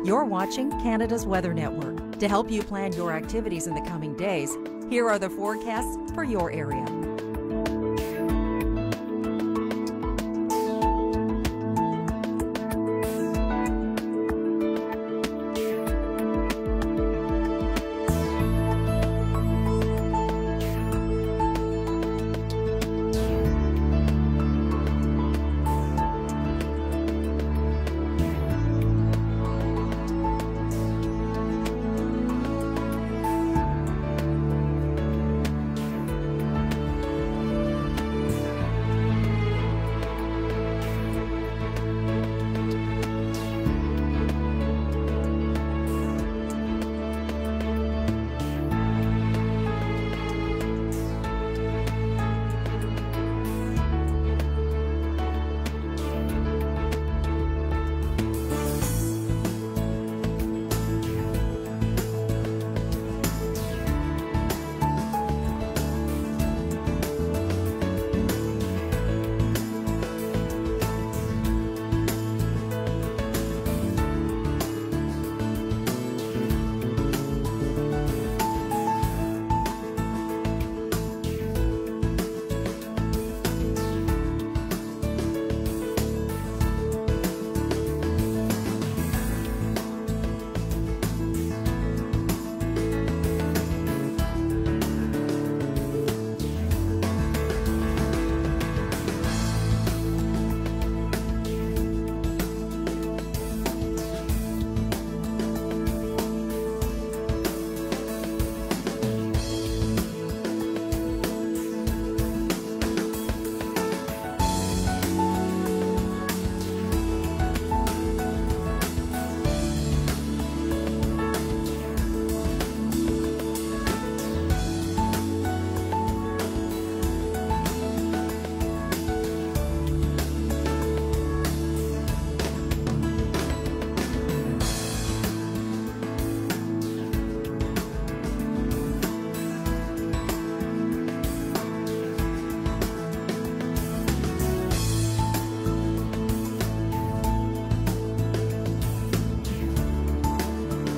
You're watching Canada's Weather Network. To help you plan your activities in the coming days, here are the forecasts for your area.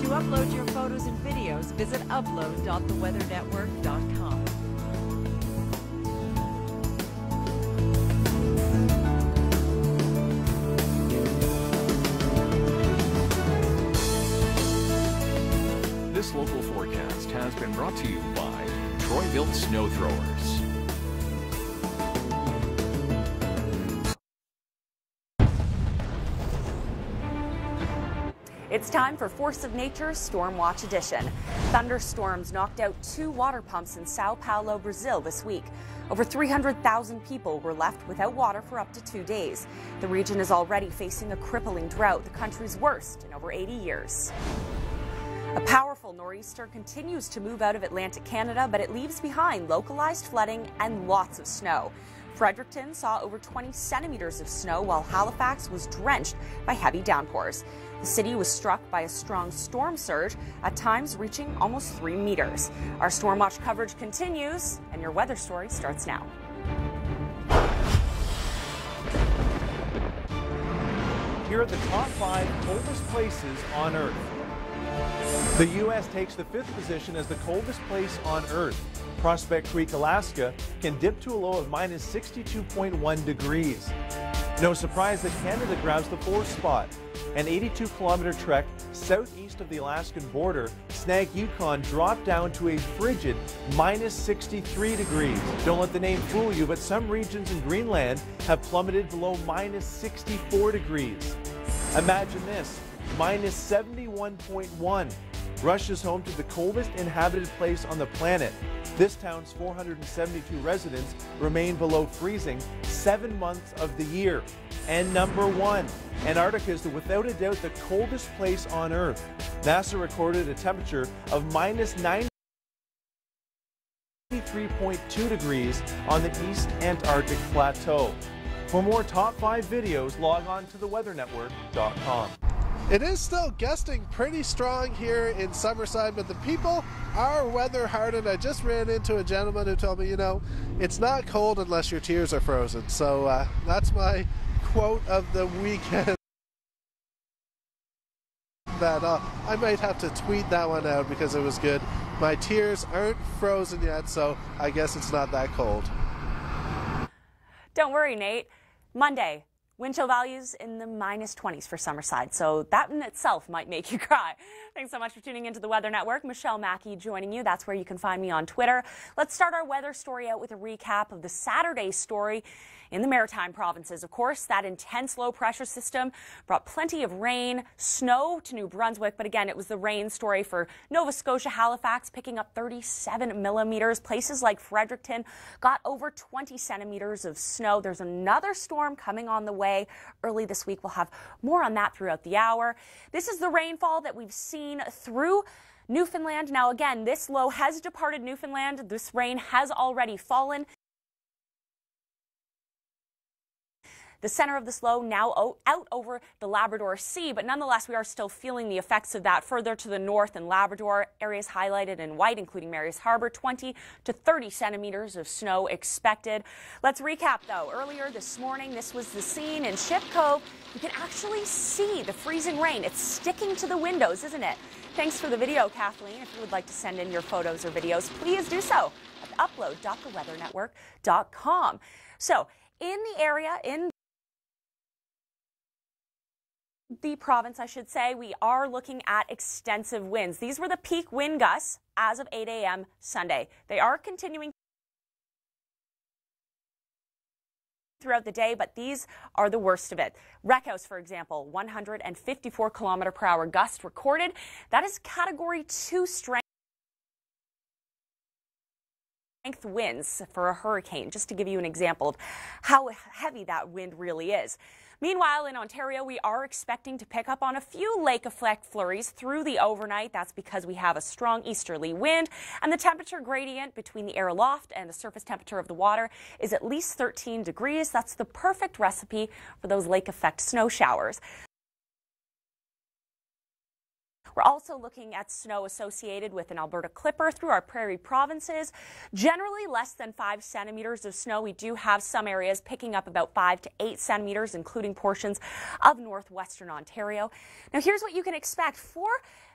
Upload your photos and videos, visit upload.theweathernetwork.com. This local forecast has been brought to you by Troy-Built Snow Throwers. It's time for Force of Nature's Storm Watch Edition. Thunderstorms knocked out 2 water pumps in Sao Paulo, Brazil this week. Over 300,000 people were left without water for up to 2 days. The region is already facing a crippling drought, the country's worst in over 80 years. A powerful nor'easter continues to move out of Atlantic Canada, but it leaves behind localized flooding and lots of snow. Fredericton saw over 20 centimeters of snow, while Halifax was drenched by heavy downpours. The city was struck by a strong storm surge, at times reaching almost 3 meters. Our Storm Watch coverage continues, and your weather story starts now. Here are the top 5 coldest places on Earth. The U.S. takes the 5th position as the coldest place on Earth. Prospect Creek, Alaska can dip to a low of minus 62.1 degrees. No surprise that Canada grabs the 4th spot. An 82-kilometer trek southeast of the Alaskan border, Snag Yukon dropped down to a frigid minus 63 degrees. Don't let the name fool you, but some regions in Greenland have plummeted below minus 64 degrees. Imagine this, minus 71.1. Russia's home to the coldest inhabited place on the planet. This town's 472 residents remain below freezing 7 months of the year. And number 1, Antarctica is without a doubt the coldest place on Earth. NASA recorded a temperature of minus 93.2 degrees on the East Antarctic Plateau. For more top 5 videos, log on to theweathernetwork.com. It is still gusting pretty strong here in Summerside, but the people are weather hardened. I just ran into a gentleman who told me, you know, it's not cold unless your tears are frozen. So that's my quote of the weekend. that. I might have to tweet that one out because it was good. My tears aren't frozen yet, so I guess it's not that cold. Don't worry, Nate. Monday, wind chill values in the -20s for Summerside, so that in itself might make you cry. Thanks so much for tuning into the Weather Network. Michelle Mackey joining you. That's where you can find me on Twitter. Let's start our weather story out with a recap of the Saturday story in the Maritime provinces. Of course, that intense low pressure system brought plenty of rain, snow to New Brunswick, but again, it was the rain story for Nova Scotia, Halifax, picking up 37 millimeters. Places like Fredericton got over 20 centimeters of snow. There's another storm coming on the way early this week. We'll have more on that throughout the hour. This is the rainfall that we've seen through Newfoundland. Now, again, this low has departed Newfoundland. This rain has already fallen. The center of this low now out over the Labrador Sea, but nonetheless, we are still feeling the effects of that further to the north in Labrador. Areas highlighted in white, including Mary's Harbor, 20 to 30 centimeters of snow expected. Let's recap, though. Earlier this morning, this was the scene in Ship Cove. You can actually see the freezing rain. It's sticking to the windows, isn't it? Thanks for the video, Kathleen. If you would like to send in your photos or videos, please do so at upload.theweathernetwork.com. So, in the area, in the province, I should say, we are looking at extensive winds. These were the peak wind gusts as of 8 a.m. Sunday. They are continuing throughout the day, but these are the worst of it. Wreckhouse, for example, 154 kilometer per hour gust recorded. That is Category 2 strength winds for a hurricane, just to give you an example of how heavy that wind really is. Meanwhile, in Ontario, we are expecting to pick up on a few lake effect flurries through the overnight. That's because we have a strong easterly wind, and the temperature gradient between the air aloft and the surface temperature of the water is at least 13 degrees. That's the perfect recipe for those lake effect snow showers. We're also looking at snow associated with an Alberta clipper through our prairie provinces. Generally less than 5 centimeters of snow. We do have some areas picking up about 5 to 8 centimeters, including portions of northwestern Ontario. Now, here's what you can expect for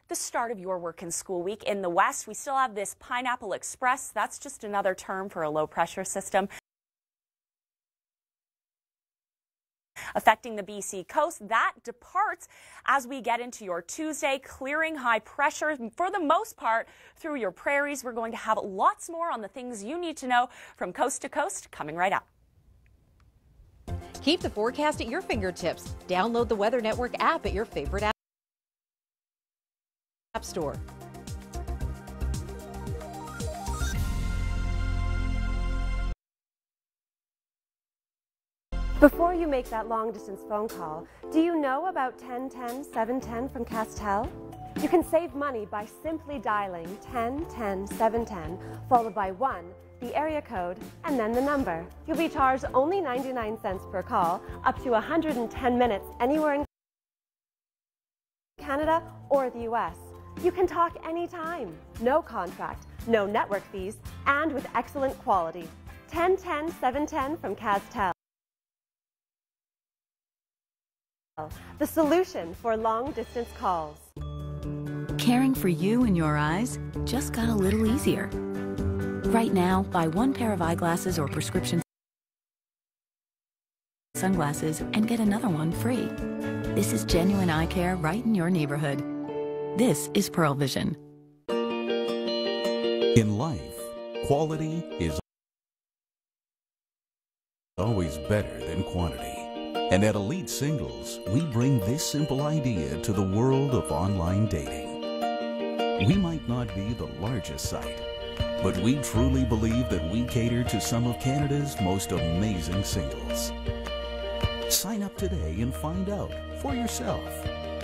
the start of your work and school week. In the west, we still have this Pineapple Express. That's just another term for a low pressure system affecting the BC coast. That departs as we get into your Tuesday, clearing high pressure for the most part through your prairies. We're going to have lots more on the things you need to know from coast to coast coming right up. Keep the forecast at your fingertips. Download the Weather Network app at your favorite app store. Before you make that long-distance phone call, do you know about 1010-710 from Castel? You can save money by simply dialing 1010-710, followed by 1, the area code, and then the number. You'll be charged only 99 cents per call, up to 110 minutes anywhere in Canada or the US. You can talk anytime, no contract, no network fees, and with excellent quality. 1010-710 from Castel. The solution for long-distance calls. Caring for you and your eyes just got a little easier. Right now, buy one pair of eyeglasses or prescription sunglasses and get another one free. This is genuine eye care right in your neighborhood. This is Pearl Vision. In life, quality is always better than quantity. And at Elite Singles, we bring this simple idea to the world of online dating. We might not be the largest site, but we truly believe that we cater to some of Canada's most amazing singles. Sign up today and find out for yourself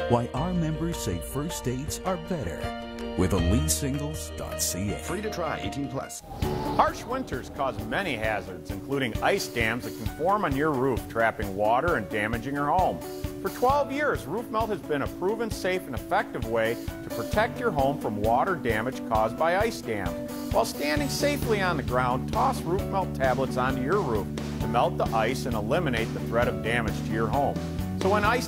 why our members say first dates are better with elitesingles.ca. Free to try, 18+. Harsh winters cause many hazards, including ice dams that can form on your roof, trapping water and damaging your home. For 12 years, roof melt has been a proven safe and effective way to protect your home from water damage caused by ice dams. While standing safely on the ground, toss roof melt tablets onto your roof to melt the ice and eliminate the threat of damage to your home. So when ice